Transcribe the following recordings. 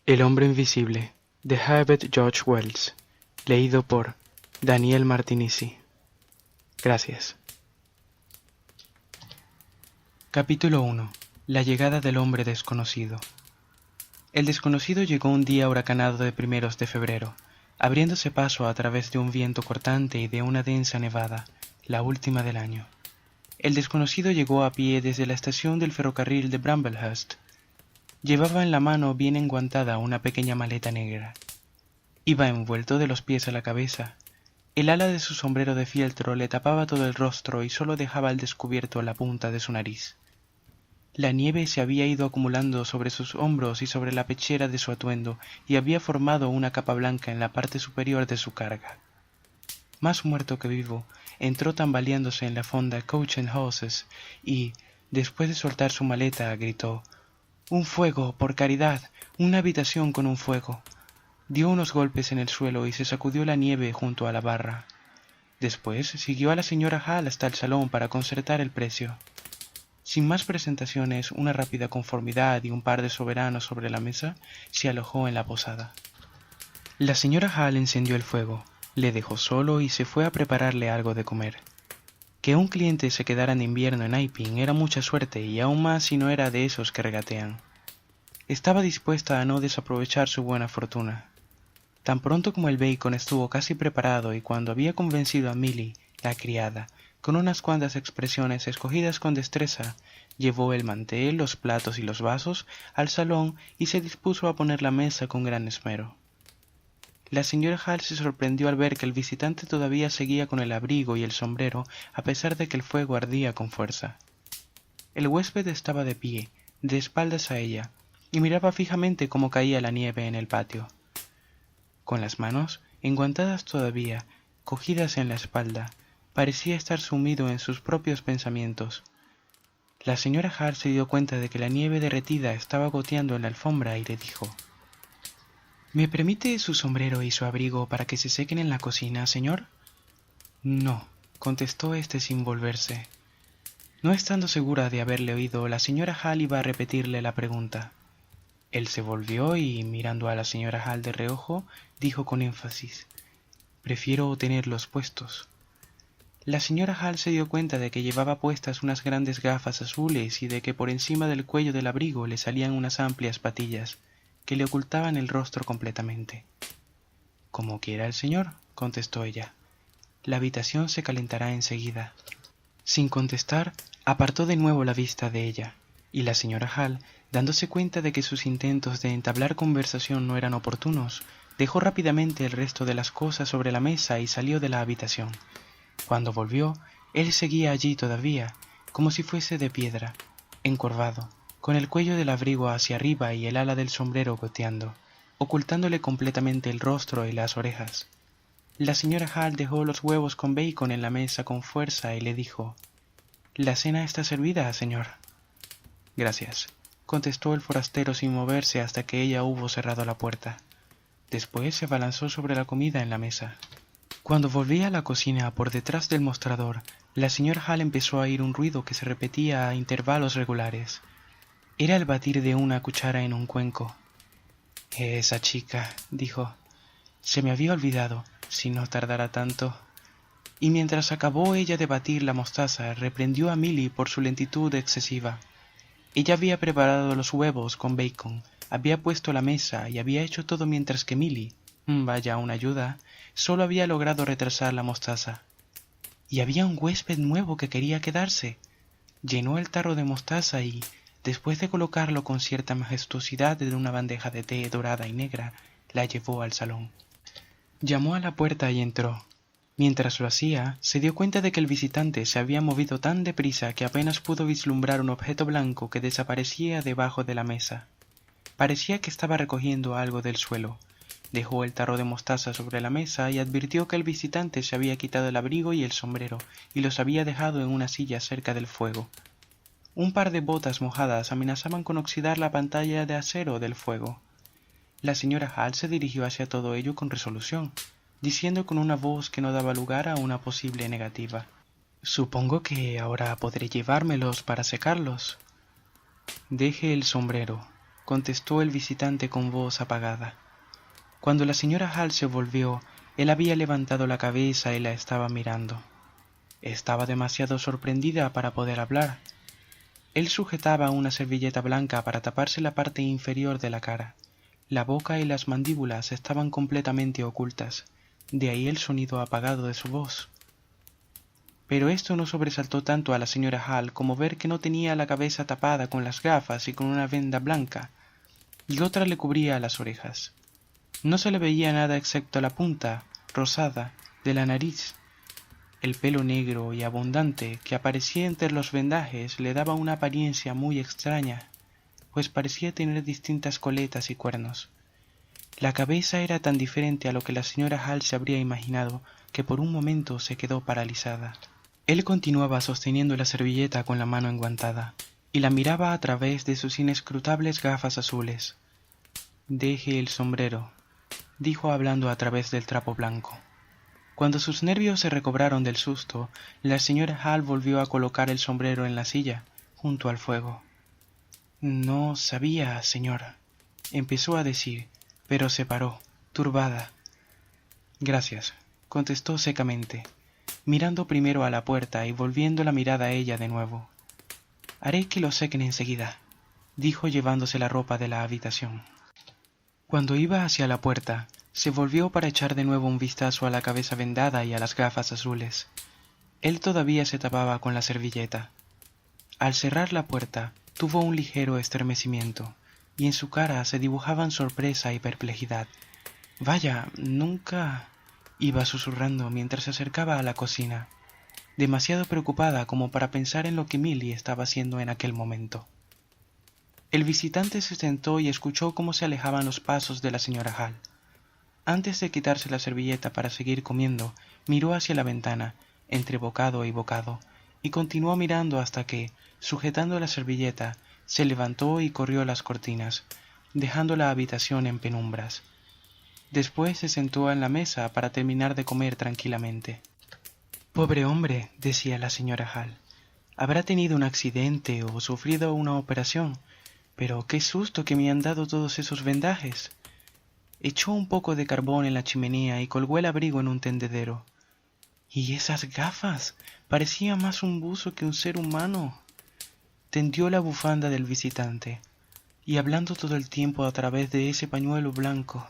El hombre invisible, de Herbert George Wells, leído por Daniel Martinisi. Gracias. Capítulo 1. La llegada del hombre desconocido. El desconocido llegó un día huracanado de primeros de febrero, abriéndose paso a través de un viento cortante y de una densa nevada, la última del año. El desconocido llegó a pie desde la estación del ferrocarril de Bramblehurst. Llevaba en la mano bien enguantada una pequeña maleta negra. Iba envuelto de los pies a la cabeza. El ala de su sombrero de fieltro le tapaba todo el rostro y solo dejaba al descubierto la punta de su nariz. La nieve se había ido acumulando sobre sus hombros y sobre la pechera de su atuendo y había formado una capa blanca en la parte superior de su carga. Más muerto que vivo, entró tambaleándose en la fonda Coach and Horses y, después de soltar su maleta, gritó: «¡Un fuego, por caridad! ¡Una habitación con un fuego!». Dio unos golpes en el suelo y se sacudió la nieve junto a la barra. Después siguió a la señora Hall hasta el salón para concertar el precio. Sin más presentaciones, una rápida conformidad y un par de soberanos sobre la mesa, se alojó en la posada. La señora Hall encendió el fuego, le dejó solo y se fue a prepararle algo de comer. Que un cliente se quedara en invierno en Iping era mucha suerte y aún más si no era de esos que regatean. Estaba dispuesta a no desaprovechar su buena fortuna. Tan pronto como el bacon estuvo casi preparado y cuando había convencido a Milly, la criada, con unas cuantas expresiones escogidas con destreza, llevó el mantel, los platos y los vasos al salón y se dispuso a poner la mesa con gran esmero. La señora Hall se sorprendió al ver que el visitante todavía seguía con el abrigo y el sombrero a pesar de que el fuego ardía con fuerza. El huésped estaba de pie, de espaldas a ella, y miraba fijamente cómo caía la nieve en el patio. Con las manos, enguantadas todavía, cogidas en la espalda, parecía estar sumido en sus propios pensamientos. La señora Hall se dio cuenta de que la nieve derretida estaba goteando en la alfombra y le dijo: «¿Me permite su sombrero y su abrigo para que se sequen en la cocina, señor?». «No», contestó éste sin volverse. No estando segura de haberle oído, la señora Hall iba a repetirle la pregunta. Él se volvió y, mirando a la señora Hall de reojo, dijo con énfasis: «Prefiero tenerlos puestos». La señora Hall se dio cuenta de que llevaba puestas unas grandes gafas azules y de que por encima del cuello del abrigo le salían unas amplias patillas que le ocultaban el rostro completamente. «Como quiera el señor», contestó ella. «La habitación se calentará enseguida». Sin contestar, apartó de nuevo la vista de ella, y la señora Hall, dándose cuenta de que sus intentos de entablar conversación no eran oportunos, dejó rápidamente el resto de las cosas sobre la mesa y salió de la habitación. Cuando volvió, él seguía allí todavía, como si fuese de piedra, encorvado, con el cuello del abrigo hacia arriba y el ala del sombrero goteando, ocultándole completamente el rostro y las orejas. La señora Hall dejó los huevos con bacon en la mesa con fuerza y le dijo: «La cena está servida, señor». «Gracias», contestó el forastero sin moverse hasta que ella hubo cerrado la puerta. Después se abalanzó sobre la comida en la mesa. Cuando volvía a la cocina por detrás del mostrador, la señora Hall empezó a oír un ruido que se repetía a intervalos regulares. Era el batir de una cuchara en un cuenco. «Esa chica», dijo. «Se me había olvidado, si no tardara tanto». Y mientras acabó ella de batir la mostaza, reprendió a Milly por su lentitud excesiva. Ella había preparado los huevos con bacon, había puesto la mesa y había hecho todo mientras que Milly, vaya una ayuda, solo había logrado retrasar la mostaza. Y había un huésped nuevo que quería quedarse. Llenó el tarro de mostaza y, después de colocarlo con cierta majestuosidad en una bandeja de té dorada y negra, la llevó al salón. Llamó a la puerta y entró. Mientras lo hacía, se dio cuenta de que el visitante se había movido tan deprisa que apenas pudo vislumbrar un objeto blanco que desaparecía debajo de la mesa. Parecía que estaba recogiendo algo del suelo. Dejó el tarro de mostaza sobre la mesa y advirtió que el visitante se había quitado el abrigo y el sombrero y los había dejado en una silla cerca del fuego. Un par de botas mojadas amenazaban con oxidar la pantalla de acero del fuego. La señora Hall se dirigió hacia todo ello con resolución, diciendo con una voz que no daba lugar a una posible negativa: «Supongo que ahora podré llevármelos para secarlos». «Deje el sombrero», contestó el visitante con voz apagada. Cuando la señora Hall se volvió, él había levantado la cabeza y la estaba mirando. Estaba demasiado sorprendida para poder hablar. Él sujetaba una servilleta blanca para taparse la parte inferior de la cara. La boca y las mandíbulas estaban completamente ocultas, de ahí el sonido apagado de su voz. Pero esto no sobresaltó tanto a la señora Hall como ver que no tenía la cabeza tapada con las gafas y con una venda blanca, y otra le cubría las orejas. No se le veía nada excepto la punta, rosada, de la nariz. El pelo negro y abundante que aparecía entre los vendajes le daba una apariencia muy extraña, pues parecía tener distintas coletas y cuernos. La cabeza era tan diferente a lo que la señora Hall se habría imaginado que por un momento se quedó paralizada. Él continuaba sosteniendo la servilleta con la mano enguantada, y la miraba a través de sus inescrutables gafas azules. «Deje el sombrero», dijo hablando a través del trapo blanco. Cuando sus nervios se recobraron del susto, la señora Hall volvió a colocar el sombrero en la silla, junto al fuego. «No sabía, señora», empezó a decir, pero se paró, turbada. «Gracias», contestó secamente, mirando primero a la puerta y volviendo la mirada a ella de nuevo. «Haré que lo sequen enseguida», dijo llevándose la ropa de la habitación. Cuando iba hacia la puerta, se volvió para echar de nuevo un vistazo a la cabeza vendada y a las gafas azules. Él todavía se tapaba con la servilleta. Al cerrar la puerta, tuvo un ligero estremecimiento, y en su cara se dibujaban sorpresa y perplejidad. «Vaya, nunca...» iba susurrando mientras se acercaba a la cocina, demasiado preocupada como para pensar en lo que Milly estaba haciendo en aquel momento. El visitante se sentó y escuchó cómo se alejaban los pasos de la señora Hall. Antes de quitarse la servilleta para seguir comiendo, miró hacia la ventana, entre bocado y bocado, y continuó mirando hasta que, sujetando la servilleta, se levantó y corrió las cortinas, dejando la habitación en penumbras. Después se sentó en la mesa para terminar de comer tranquilamente. «Pobre hombre», decía la señora Hall, «habrá tenido un accidente o sufrido una operación, pero qué susto que me han dado todos esos vendajes». Echó un poco de carbón en la chimenea y colgó el abrigo en un tendedero. «¿Y esas gafas? Parecía más un buzo que un ser humano». Tendió la bufanda del visitante, y hablando todo el tiempo a través de ese pañuelo blanco.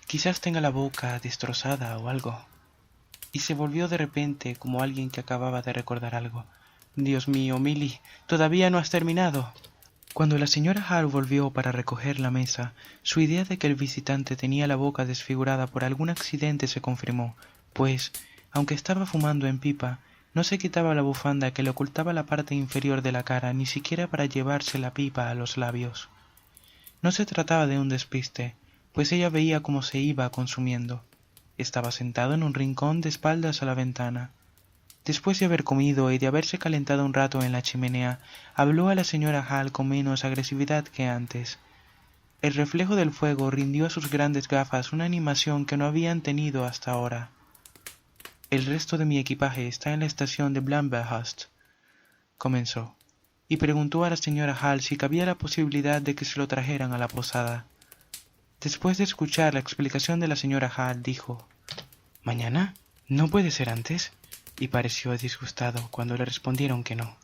«Quizás tenga la boca destrozada o algo». Y se volvió de repente como alguien que acababa de recordar algo. «Dios mío, Milly, ¿todavía no has terminado?» Cuando la señora Hall volvió para recoger la mesa, su idea de que el visitante tenía la boca desfigurada por algún accidente se confirmó, pues, aunque estaba fumando en pipa, no se quitaba la bufanda que le ocultaba la parte inferior de la cara ni siquiera para llevarse la pipa a los labios. No se trataba de un despiste, pues ella veía cómo se iba consumiendo. Estaba sentado en un rincón de espaldas a la ventana. Después de haber comido y de haberse calentado un rato en la chimenea, habló a la señora Hall con menos agresividad que antes. El reflejo del fuego rindió a sus grandes gafas una animación que no habían tenido hasta ahora. «El resto de mi equipaje está en la estación de Bramblehurst», comenzó, y preguntó a la señora Hall si cabía la posibilidad de que se lo trajeran a la posada. Después de escuchar la explicación de la señora Hall, dijo: «¿Mañana? ¿No puede ser antes?» Y pareció disgustado cuando le respondieron que no.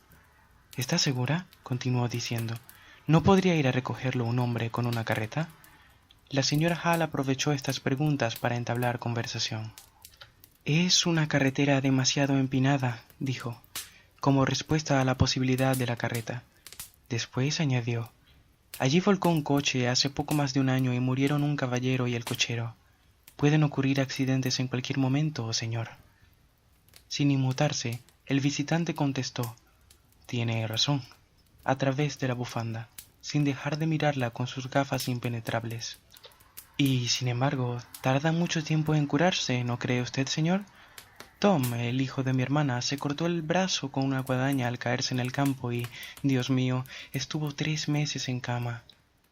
«¿Está segura?», continuó diciendo. «¿No podría ir a recogerlo un hombre con una carreta?» La señora Hall aprovechó estas preguntas para entablar conversación. «Es una carretera demasiado empinada», dijo, como respuesta a la posibilidad de la carreta. Después añadió: «Allí volcó un coche hace poco más de un año y murieron un caballero y el cochero. Pueden ocurrir accidentes en cualquier momento, señor». Sin inmutarse, el visitante contestó: «Tiene razón», a través de la bufanda, sin dejar de mirarla con sus gafas impenetrables. «Y, sin embargo, tarda mucho tiempo en curarse, ¿no cree usted, señor? Tom, el hijo de mi hermana, se cortó el brazo con una guadaña al caerse en el campo y, Dios mío, estuvo 3 meses en cama.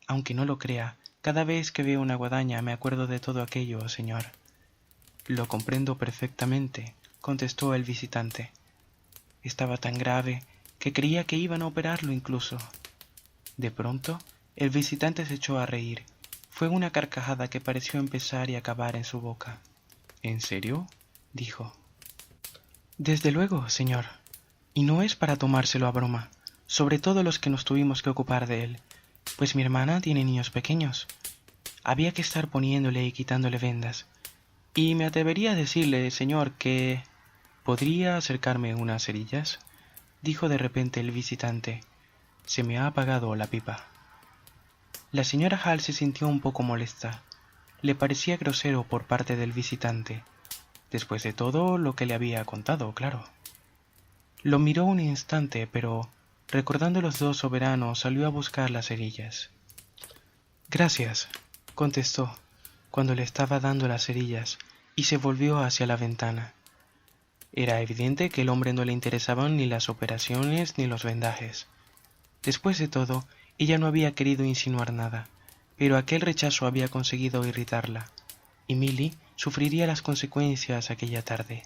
Aunque no lo crea, cada vez que veo una guadaña me acuerdo de todo aquello, señor». «Lo comprendo perfectamente», contestó el visitante. «Estaba tan grave que creía que iban a operarlo incluso». De pronto, El visitante se echó a reír. Fue una carcajada que pareció empezar y acabar en su boca. ¿En serio?, dijo. Desde luego, señor. Y no es para tomárselo a broma, sobre todo los que nos tuvimos que ocupar de él, pues mi hermana tiene niños pequeños. Había que estar poniéndole y quitándole vendas. Y me atrevería a decirle, señor, que... ¿Podría acercarme unas cerillas?, dijo de repente el visitante. Se me ha apagado la pipa. La señora Hall se sintió un poco molesta. Le parecía grosero por parte del visitante, después de todo lo que le había contado, claro. Lo miró un instante, pero, recordando los 2 soberanos, salió a buscar las cerillas. Gracias, contestó, cuando le estaba dando las cerillas, y se volvió hacia la ventana. Era evidente que al hombre no le interesaban ni las operaciones ni los vendajes. Después de todo, ella no había querido insinuar nada, pero aquel rechazo había conseguido irritarla, y Milly sufriría las consecuencias aquella tarde.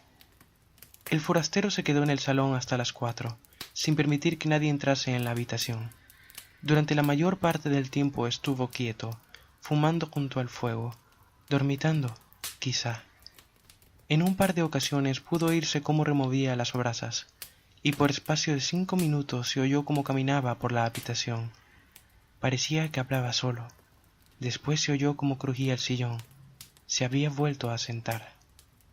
El forastero se quedó en el salón hasta las 4, sin permitir que nadie entrase en la habitación. Durante la mayor parte del tiempo estuvo quieto, fumando junto al fuego, dormitando, quizá. En un par de ocasiones pudo oírse cómo removía las brasas, y por espacio de 5 minutos se oyó cómo caminaba por la habitación. Parecía que hablaba solo. Después se oyó cómo crujía el sillón. Se había vuelto a sentar.